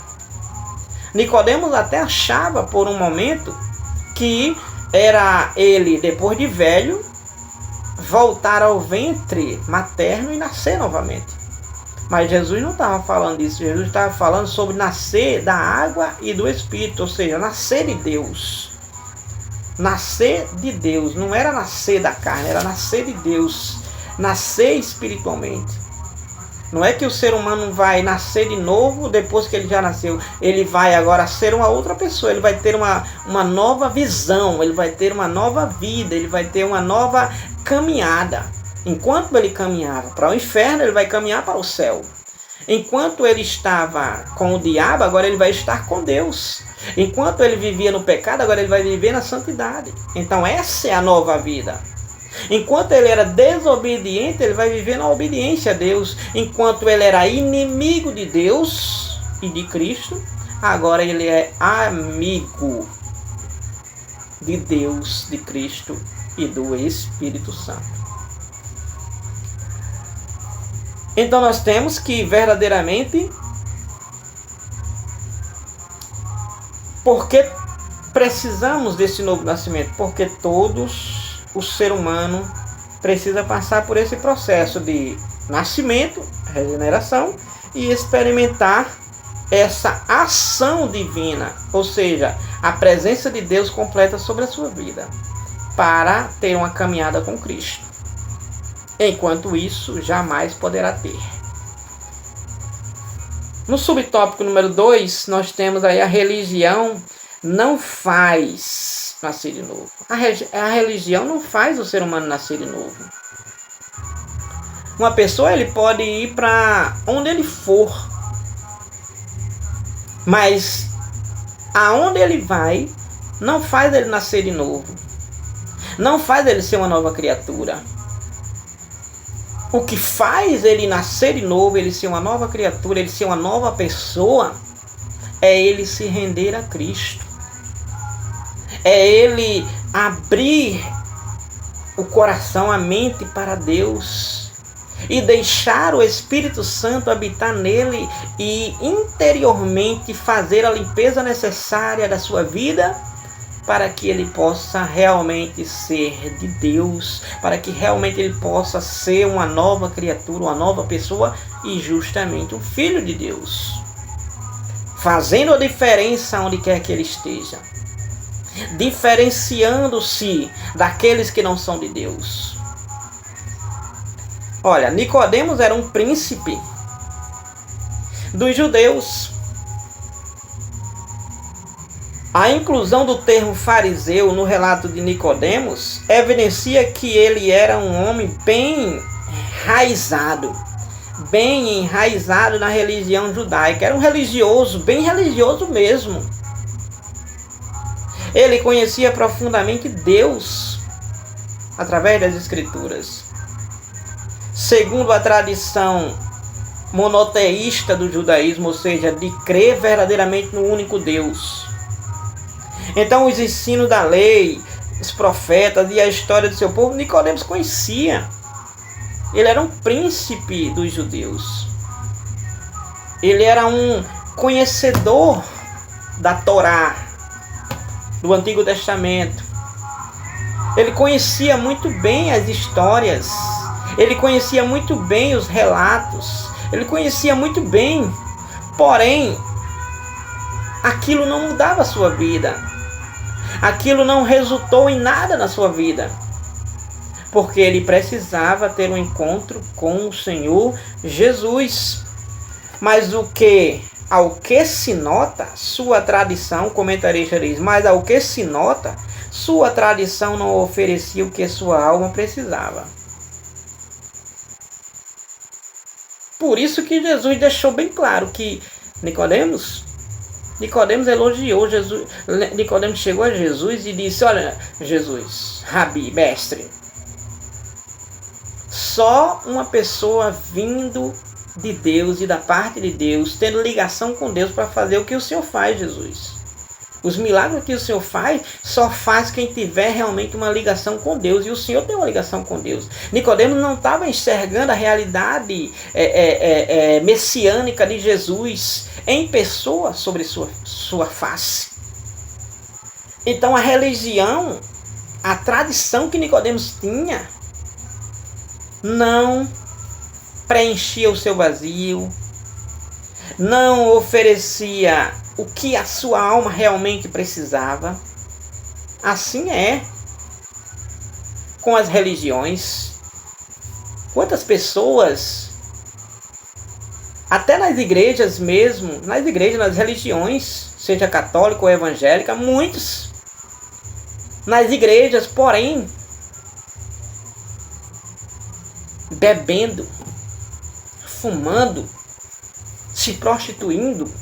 A: Nicodemos até achava por um momento que era ele, depois de velho, voltar ao ventre materno e nascer novamente. Mas Jesus não estava falando disso. Jesus estava falando sobre nascer da água e do Espírito, ou seja, nascer de Deus. Nascer de Deus, não era nascer da carne, era nascer de Deus, nascer espiritualmente. Não é que o ser humano vai nascer de novo depois que ele já nasceu. Ele vai agora ser uma outra pessoa, ele vai ter uma nova visão, ele vai ter uma nova vida, ele vai ter uma nova caminhada. Enquanto ele caminhava para o inferno, ele vai caminhar para o céu. Enquanto ele estava com o diabo, agora ele vai estar com Deus. Enquanto ele vivia no pecado, agora ele vai viver na santidade. Então essa é a nova vida. Enquanto ele era desobediente, ele vai viver na obediência a Deus. Enquanto ele era inimigo de Deus e de Cristo, agora ele é amigo de Deus, de Cristo e do Espírito Santo. Então nós temos que verdadeiramente, porque precisamos desse novo nascimento, porque todos, o ser humano precisa passar por esse processo de nascimento, regeneração, e experimentar essa ação divina, ou seja, a presença de Deus completa sobre a sua vida, para ter uma caminhada com Cristo. Enquanto isso, jamais poderá ter. No subtópico número 2, nós temos aí a religião não faz nascer de novo. A religião não faz o ser humano nascer de novo. Uma pessoa, ele pode ir para onde ele for, mas aonde ele vai não faz ele nascer de novo, não faz ele ser uma nova criatura. O que faz ele nascer de novo, ele ser uma nova criatura, ele ser uma nova pessoa, é ele se render a Cristo. É ele abrir o coração, a mente para Deus e deixar o Espírito Santo habitar nele e interiormente fazer a limpeza necessária da sua vida para que ele possa realmente ser de Deus, para que realmente ele possa ser uma nova criatura, uma nova pessoa e justamente um filho de Deus, fazendo a diferença onde quer que ele esteja, diferenciando-se daqueles que não são de Deus. Olha, Nicodemos era um príncipe dos judeus. A inclusão do termo fariseu no relato de Nicodemos evidencia que ele era um homem bem enraizado na religião judaica. Era um religioso, bem religioso mesmo. Ele conhecia profundamente Deus através das Escrituras. Segundo a tradição monoteísta do judaísmo, ou seja, de crer verdadeiramente no único Deus. Então, os ensinos da lei, os profetas e a história do seu povo, Nicodemos conhecia. Ele era um príncipe dos judeus. Ele era um conhecedor da Torá, do Antigo Testamento. Ele conhecia muito bem as histórias. Ele conhecia muito bem os relatos. Ele conhecia muito bem. Porém, aquilo não mudava a sua vida. Aquilo não resultou em nada na sua vida. Porque ele precisava ter um encontro com o Senhor Jesus. Mas ao que se nota, sua tradição, o comentarista diz, mas ao que se nota, sua tradição não oferecia o que sua alma precisava. Por isso que Jesus deixou bem claro que Nicodemos elogiou Jesus. Nicodemos chegou a Jesus e disse: olha, Jesus, Rabi, mestre, só uma pessoa vindo de Deus e da parte de Deus, tendo ligação com Deus para fazer o que o Senhor faz, Jesus. Os milagres que o Senhor faz, só faz quem tiver realmente uma ligação com Deus. E o Senhor tem uma ligação com Deus. Nicodemos não estava enxergando a realidade messiânica de Jesus em pessoa sobre sua face. Então a religião, a tradição que Nicodemos tinha, não preenchia o seu vazio, não oferecia o que a sua alma realmente precisava. Assim é com as religiões. Quantas pessoas, até nas igrejas mesmo, nas religiões, seja católica ou evangélica, muitos nas igrejas, porém, bebendo, fumando, se prostituindo,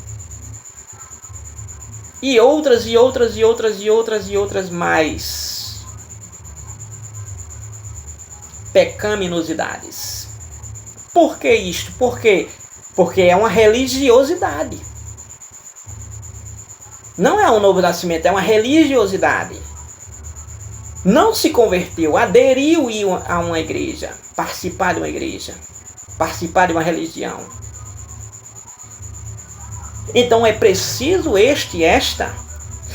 A: e outras mais pecaminosidades. Por que isto? Porque é uma religiosidade. Não é um novo nascimento, é uma religiosidade. não se converteu, aderiu a uma igreja, participar de uma igreja, participar de uma religião. Então é preciso esta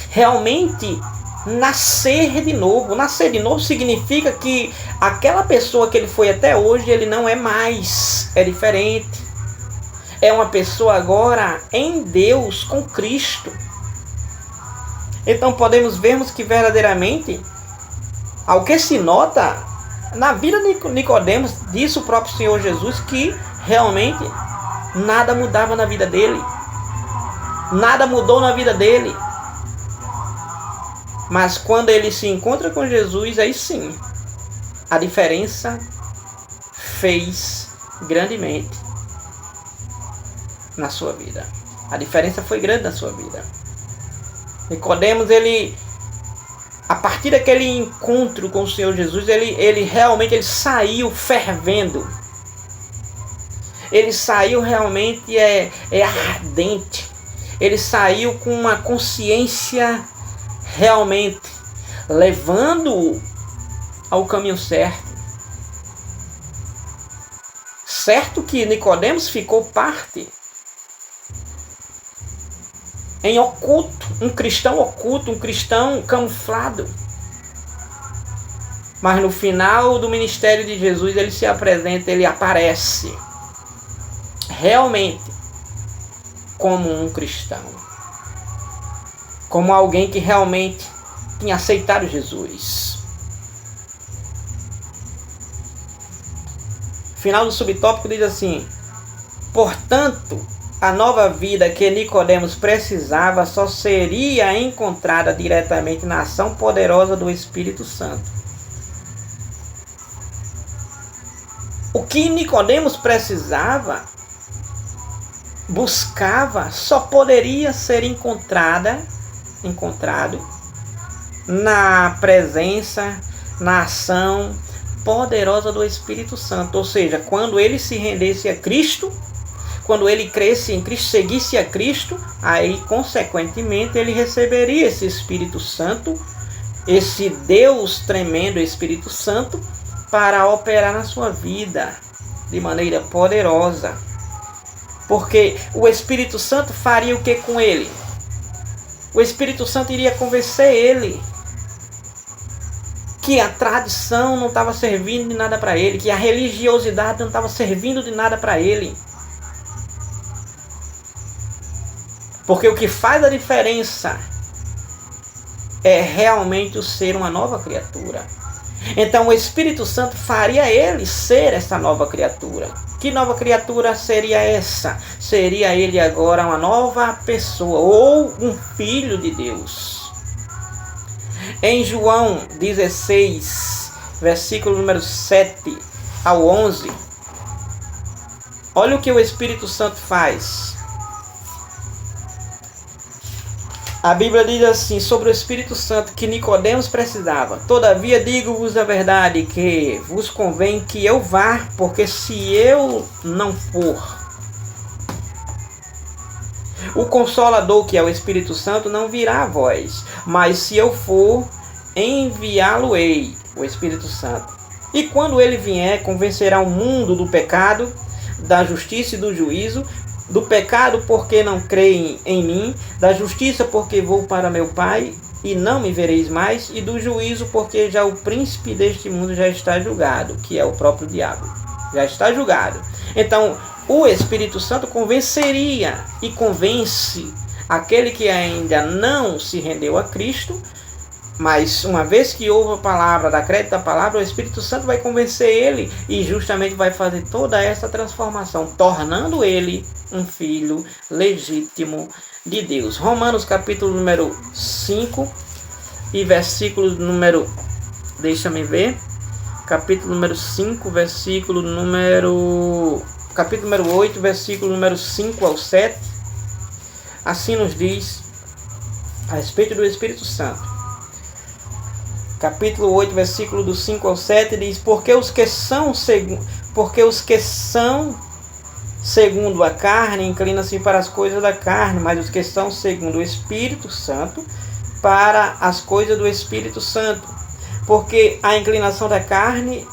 A: realmente nascer de novo. Nascer de novo significa que aquela pessoa que ele foi até hoje, ele não é mais, é diferente. É uma pessoa agora em Deus, com Cristo. Então podemos vermos que verdadeiramente, ao que se nota na vida de Nicodemos, disse o próprio Senhor Jesus que realmente nada mudava na vida dele. Nada mudou na vida dele. Mas quando ele se encontra com Jesus, aí sim, a diferença fez grandemente na sua vida. A diferença foi grande na sua vida. Nicodemos, ele, a partir daquele encontro com o Senhor Jesus, ele realmente saiu fervendo. Ele saiu realmente ardente. Ele saiu com uma consciência realmente levando-o ao caminho certo. Certo que Nicodemos ficou parte em oculto, um cristão camuflado. Mas no final do ministério de Jesus, ele se apresenta, ele aparece realmente como um cristão, como alguém que realmente tinha aceitado Jesus. Final do subtópico diz assim: portanto, a nova vida que Nicodemos precisava só seria encontrada diretamente na ação poderosa do Espírito Santo. O que Nicodemos precisava, buscava, só poderia ser encontrado na presença, na ação poderosa do Espírito Santo. Ou seja, quando ele se rendesse a Cristo, quando ele cresce em Cristo, seguisse a Cristo, aí consequentemente ele receberia esse Espírito Santo, esse Deus tremendo Espírito Santo, para operar na sua vida de maneira poderosa. Porque o Espírito Santo faria o que com ele? O Espírito Santo iria convencer ele que a tradição não estava servindo de nada para ele, que a religiosidade não estava servindo de nada para ele. Porque o que faz a diferença é realmente o ser uma nova criatura. Então o Espírito Santo faria ele ser essa nova criatura. Que nova criatura seria essa? Seria ele agora uma nova pessoa, ou um filho de Deus. Em João 16, versículo número 7 ao 11, olha o que o Espírito Santo faz. A Bíblia diz assim sobre o Espírito Santo que Nicodemos precisava: todavia digo-vos a verdade, que vos convém que eu vá, porque se eu não for, o Consolador, que é o Espírito Santo, não virá a vós, mas se eu for, enviá-lo-ei, o Espírito Santo. E quando ele vier, convencerá o mundo do pecado, da justiça e do juízo. Do pecado, porque não creem em mim; da justiça, porque vou para meu Pai e não me vereis mais; e do juízo, porque já o príncipe deste mundo já está julgado, que é o próprio diabo. Já está julgado. Então, o Espírito Santo convenceria e convence aquele que ainda não se rendeu a Cristo. Mas uma vez que ouve a palavra, dá crédito à palavra, o Espírito Santo vai convencer ele e justamente vai fazer toda essa transformação, tornando ele um filho legítimo de Deus. Romanos capítulo número 5 e versículo número, deixa-me ver, capítulo número 5, versículo número, capítulo número 8, versículo número 5 ao 7, assim nos diz a respeito do Espírito Santo. Capítulo 8, versículo do 5 ao 7 diz: porque os que são segundo a carne inclinam-se para as coisas da carne, mas os que são segundo o Espírito Santo, para as coisas do Espírito Santo. Porque a inclinação da carne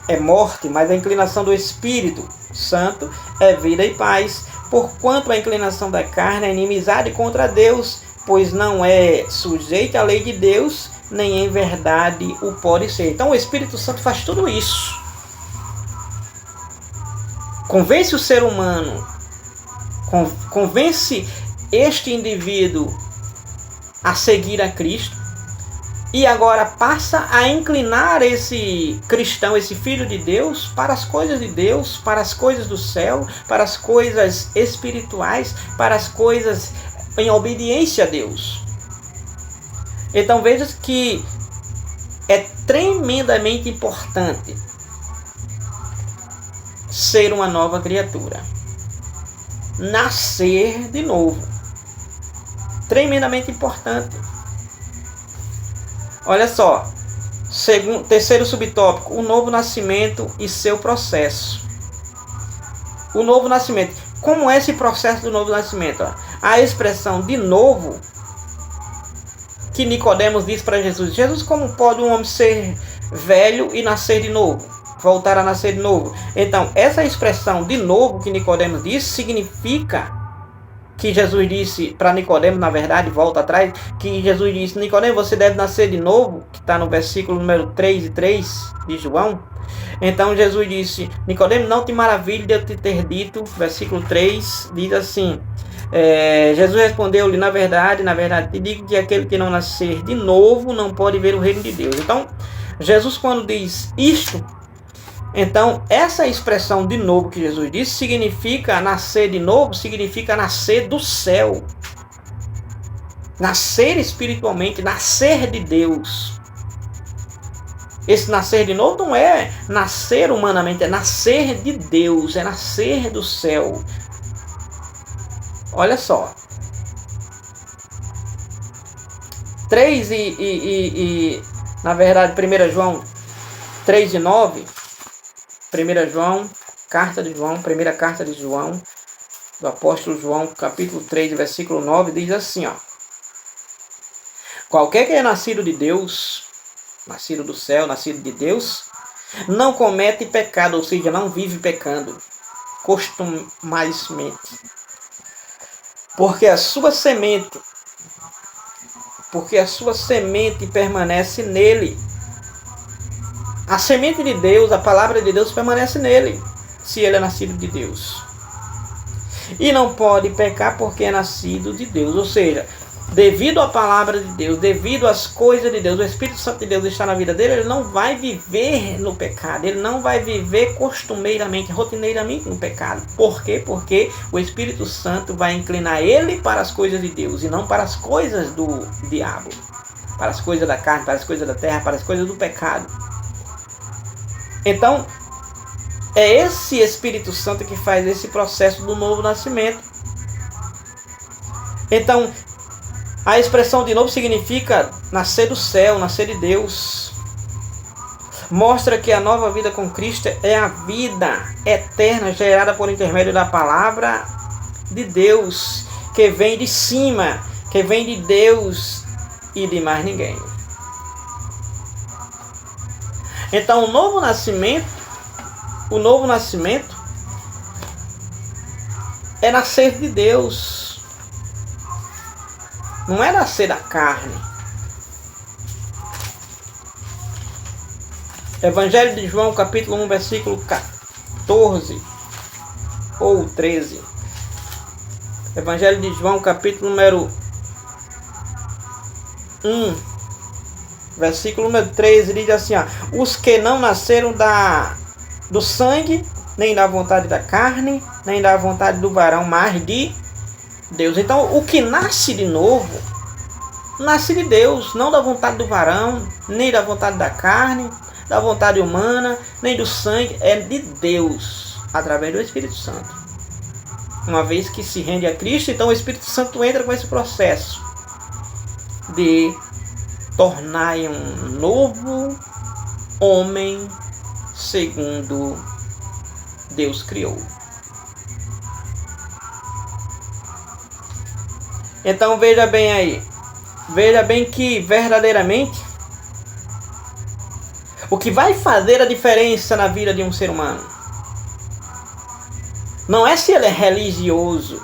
A: é morte, mas a inclinação do Espírito Santo é vida e paz. Porquanto a inclinação da carne é inimizade contra Deus, pois não é sujeita à lei de Deus, nem em verdade o pode ser. Então o Espírito Santo faz tudo isso. Convence o ser humano, convence este indivíduo a seguir a Cristo, e agora passa a inclinar esse cristão, esse filho de Deus, para as coisas de Deus, para as coisas do céu, para as coisas espirituais, para as coisas em obediência a Deus. Então veja que é tremendamente importante ser uma nova criatura, nascer de novo. Tremendamente importante. Olha só, terceiro subtópico, o novo nascimento e seu processo. O novo nascimento. Como é esse processo do novo nascimento? A expressão de novo que Nicodemos diz para Jesus. Jesus, como pode um homem ser velho e nascer de novo? Voltar a nascer de novo. Então, essa expressão de novo que Nicodemos disse significa que Jesus disse para Nicodemos, na verdade, volta atrás, que Jesus disse: Nicodemos, você deve nascer de novo, que está no versículo número 3:3 de João. Então Jesus disse: Nicodemos, não te maravilhe de eu te ter dito, versículo 3, diz assim, Jesus respondeu-lhe: na verdade te digo que aquele que não nascer de novo não pode ver o reino de Deus. Então, Jesus, quando diz isto, então essa expressão de novo que Jesus disse significa nascer de novo, significa nascer do céu, nascer espiritualmente, nascer de Deus. Esse nascer de novo não é nascer humanamente, é nascer de Deus, é nascer do céu. Olha só. 3 na verdade, 1 João 3:9. 1 João, primeira carta de João, do apóstolo João, capítulo 3, versículo 9, diz assim, ó: qualquer que é nascido de Deus, nascido do céu, nascido de Deus, não comete pecado, ou seja, não vive pecando, costumeiramente. Porque a sua semente permanece nele. A semente de Deus, a palavra de Deus permanece nele, se ele é nascido de Deus. E não pode pecar porque é nascido de Deus. Ou seja, devido à palavra de Deus, devido às coisas de Deus, o Espírito Santo de Deus está na vida dele, ele não vai viver no pecado, ele não vai viver costumeiramente, rotineiramente no pecado. Por quê? Porque o Espírito Santo vai inclinar ele para as coisas de Deus e não para as coisas do diabo, para as coisas da carne, para as coisas da terra, para as coisas do pecado. Então, é esse Espírito Santo que faz esse processo do novo nascimento. Então, a expressão de novo significa nascer do céu, nascer de Deus. Mostra que a nova vida com Cristo é a vida eterna gerada por intermédio da palavra de Deus, que vem de cima, que vem de Deus e de mais ninguém. Então, o novo nascimento é nascer de Deus. Não é nascer da carne. Evangelho de João, capítulo 1, versículo 14 ou 13. Evangelho de João, capítulo número 1, versículo número 13, diz assim, ó: os que não nasceram do sangue, nem da vontade da carne, nem da vontade do varão, mas de Deus. Então, o que nasce de novo, nasce de Deus, não da vontade do varão, nem da vontade da carne, da vontade humana, nem do sangue, é de Deus, através do Espírito Santo. Uma vez que se rende a Cristo, então o Espírito Santo entra com esse processo de tornar um novo homem segundo Deus criou. Então veja bem aí, veja bem que verdadeiramente O que vai fazer a diferença na vida de um ser humano não é se ele é religioso,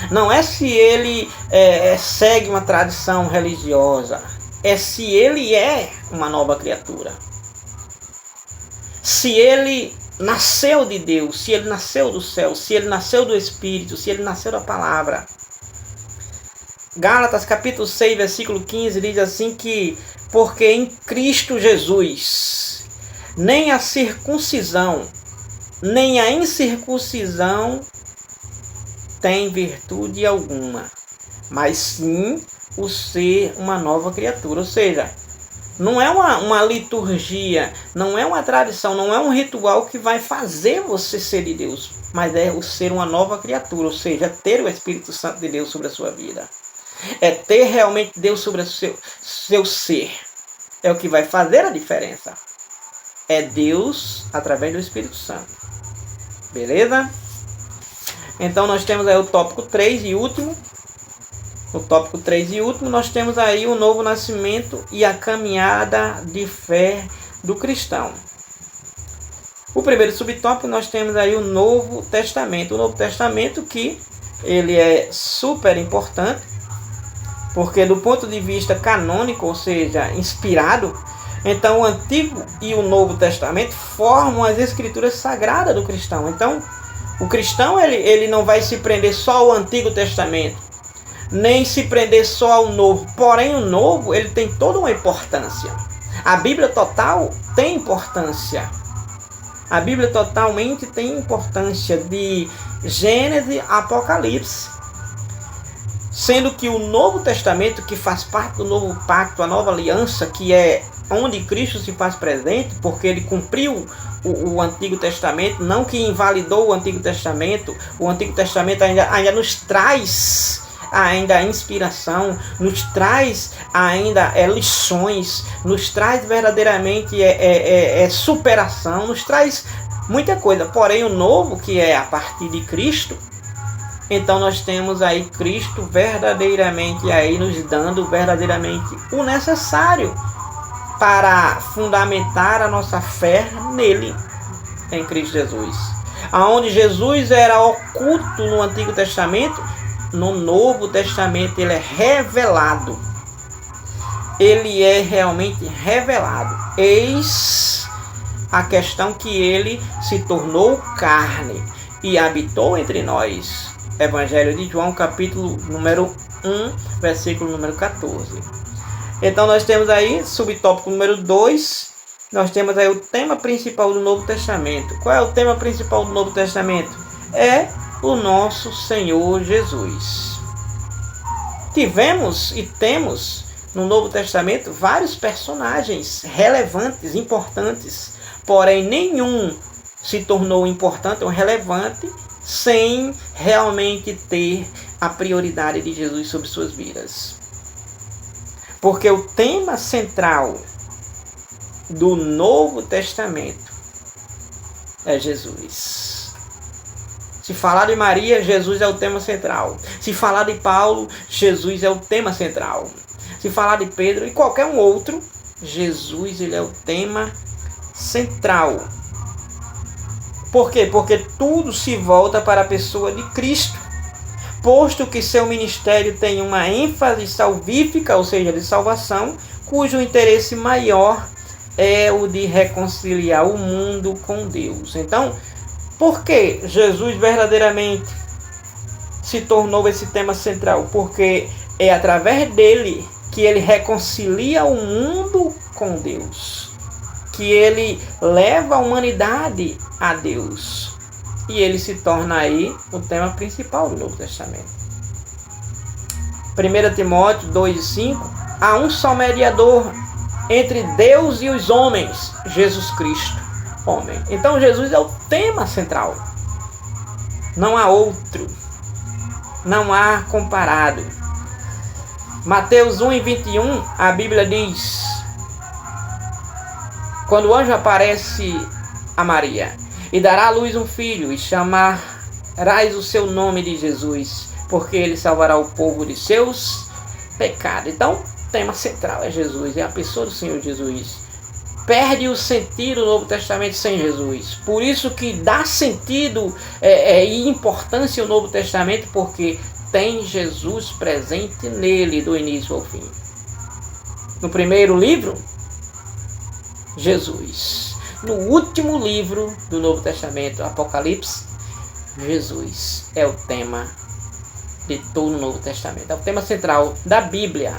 A: não é se ele segue uma tradição religiosa, é se ele é uma nova criatura. Se ele nasceu de Deus, se ele nasceu do céu, se ele nasceu do Espírito, se ele nasceu da palavra. Gálatas capítulo 6, versículo 15 diz assim que porque em Cristo Jesus nem a circuncisão, nem a incircuncisão tem virtude alguma, mas sim o ser uma nova criatura. Ou seja, não é uma liturgia, não é uma tradição, não é um ritual que vai fazer você ser de Deus, mas é o ser uma nova criatura, ou seja, ter o Espírito Santo de Deus sobre a sua vida. É ter realmente Deus sobre o seu ser. É o que vai fazer a diferença. É Deus através do Espírito Santo. Beleza? Então nós temos aí o tópico 3 e último. No tópico 3 e último, nós temos aí o novo nascimento e a caminhada de fé do cristão. O primeiro subtópico, nós temos aí o Novo Testamento. O Novo Testamento que ele é super importante, porque do ponto de vista canônico, ou seja, inspirado, então o Antigo e o Novo Testamento formam as escrituras sagradas do cristão. Então, o cristão ele não vai se prender só ao Antigo Testamento, nem se prender só ao Novo. Porém, o Novo ele tem toda uma importância. A Bíblia total tem importância. A Bíblia totalmente tem importância de Gênesis a Apocalipse. Sendo que o Novo Testamento, que faz parte do novo pacto, a nova aliança, que é onde Cristo se faz presente, porque ele cumpriu o Antigo Testamento, não que invalidou o Antigo Testamento ainda nos traz ainda inspiração, nos traz ainda lições, nos traz verdadeiramente superação, nos traz muita coisa. Porém, o novo, que é a partir de Cristo, então nós temos aí Cristo verdadeiramente aí nos dando verdadeiramente o necessário para fundamentar a nossa fé nele, em Cristo Jesus. Aonde Jesus era oculto no Antigo Testamento, no Novo Testamento ele é revelado. Ele é realmente revelado. Eis a questão que ele se tornou carne e habitou entre nós. Evangelho de João, capítulo número 1, versículo número 14. Então nós temos aí, subtópico número 2, nós temos aí o tema principal do Novo Testamento. Qual é o tema principal do Novo Testamento? É o nosso Senhor Jesus. Tivemos e temos no Novo Testamento vários personagens relevantes, importantes, porém nenhum se tornou importante ou relevante sem realmente ter a prioridade de Jesus sobre suas vidas. Porque o tema central do Novo Testamento é Jesus. Se falar de Maria, Jesus é o tema central. Se falar de Paulo, Jesus é o tema central. Se falar de Pedro e qualquer um outro, Jesus ele é o tema central. Por quê? Porque tudo se volta para a pessoa de Cristo. Posto que seu ministério tem uma ênfase salvífica, ou seja, de salvação, cujo interesse maior é o de reconciliar o mundo com Deus. Então, por que Jesus verdadeiramente se tornou esse tema central? Porque é através dele que ele reconcilia o mundo com Deus, que ele leva a humanidade a Deus. E ele se torna aí o tema principal do Novo Testamento. 1 Timóteo 2,5: há um só mediador entre Deus e os homens, Jesus Cristo, homem. Então Jesus é o tema central. Não há outro. Não há comparado. Mateus 1:21, a Bíblia diz: quando o anjo aparece a Maria, e dará à luz um filho, e chamarás o seu nome de Jesus, porque ele salvará o povo de seus pecados. Então, o tema central é Jesus, é a pessoa do Senhor Jesus. perde o sentido do Novo Testamento sem Jesus. Por isso que dá sentido e importância ao Novo Testamento, porque tem Jesus presente nele do início ao fim. No primeiro livro, Jesus. No último livro do Novo Testamento, Apocalipse, Jesus é o tema de todo o Novo Testamento. É o tema central da Bíblia,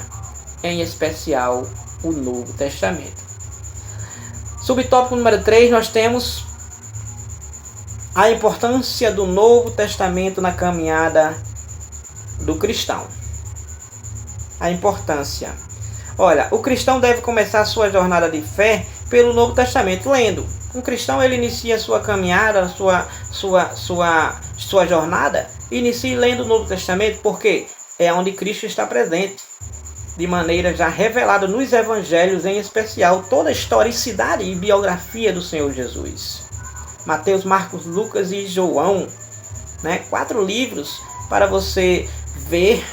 A: em especial o Novo Testamento. Subtópico número 3, nós temos a importância do Novo Testamento na caminhada do cristão. A importância. Olha, o cristão deve começar a sua jornada de fé pelo Novo Testamento, lendo. Um cristão, ele inicia a sua caminhada, sua jornada, inicia lendo o Novo Testamento, porque é onde Cristo está presente, de maneira já revelada nos evangelhos, em especial toda a historicidade e biografia do Senhor Jesus. Mateus, Marcos, Lucas e João, 4 livros para você ver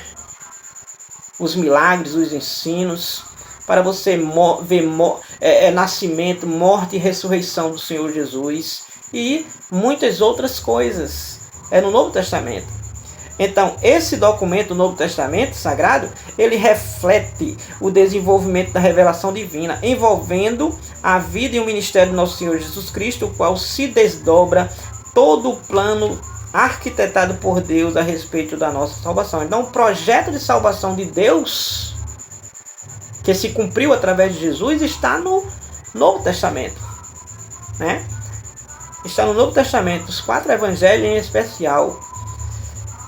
A: os milagres, os ensinos, para você ver nascimento, morte e ressurreição do Senhor Jesus e muitas outras coisas. É no Novo Testamento. Então, esse documento, o Novo Testamento Sagrado, ele reflete o desenvolvimento da revelação divina, envolvendo a vida e o ministério do nosso Senhor Jesus Cristo, o qual se desdobra todo o plano arquitetado por Deus a respeito da nossa salvação. Então, o projeto de salvação de Deus, que se cumpriu através de Jesus, está no Novo Testamento. Está no Novo Testamento, os 4 evangelhos em especial.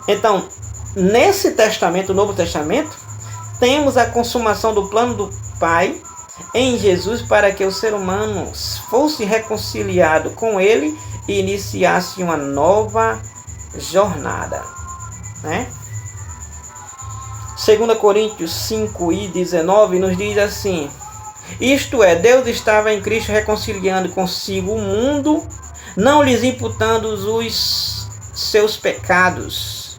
A: Então, nesse testamento, o Novo Testamento, temos a consumação do plano do Pai em Jesus para que o ser humano fosse reconciliado com Ele e iniciasse uma nova jornada. 2 Coríntios 5:19 nos diz assim: isto é, Deus estava em Cristo reconciliando consigo o mundo, não lhes imputando os seus pecados,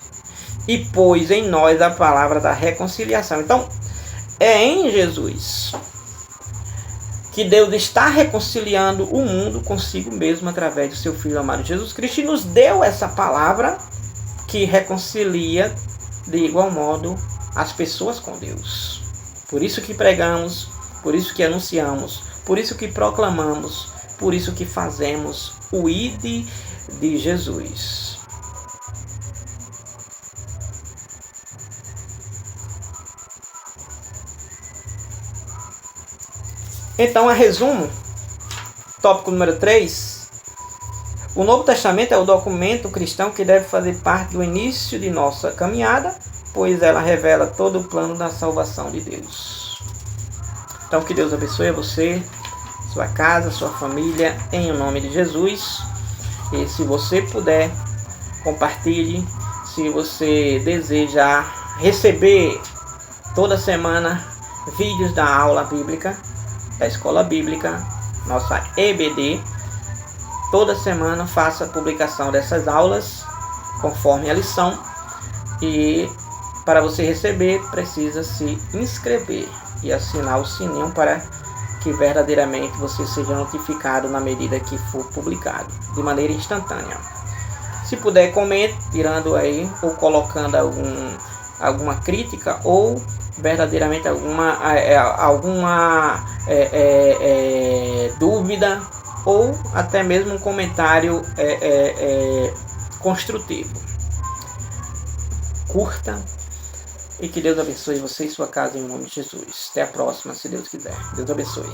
A: e pôs em nós a palavra da reconciliação. Então, é em Jesus que Deus está reconciliando o mundo consigo mesmo através do seu Filho amado Jesus Cristo, e nos deu essa palavra que reconcilia de igual modo as pessoas com Deus. Por isso que pregamos, por isso que anunciamos, por isso que proclamamos, por isso que fazemos o ID de Jesus. Então, a resumo, tópico número 3, o Novo Testamento é o documento cristão que deve fazer parte do início de nossa caminhada, pois ela revela todo o plano da salvação de Deus. Então, que Deus abençoe a você, sua casa, sua família, em nome de Jesus. E se você puder, compartilhe. Se você deseja receber toda semana vídeos da aula bíblica, da Escola Bíblica, nossa EBD, toda semana faça a publicação dessas aulas conforme a lição, e para você receber precisa se inscrever e assinar o sininho para que verdadeiramente você seja notificado na medida que for publicado, de maneira instantânea. Se puder, comente, tirando aí ou colocando alguma crítica ou verdadeiramente alguma dúvida, ou até mesmo um comentário construtivo. Curta, e que Deus abençoe você e sua casa em nome de Jesus. Até a próxima, se Deus quiser. Deus abençoe.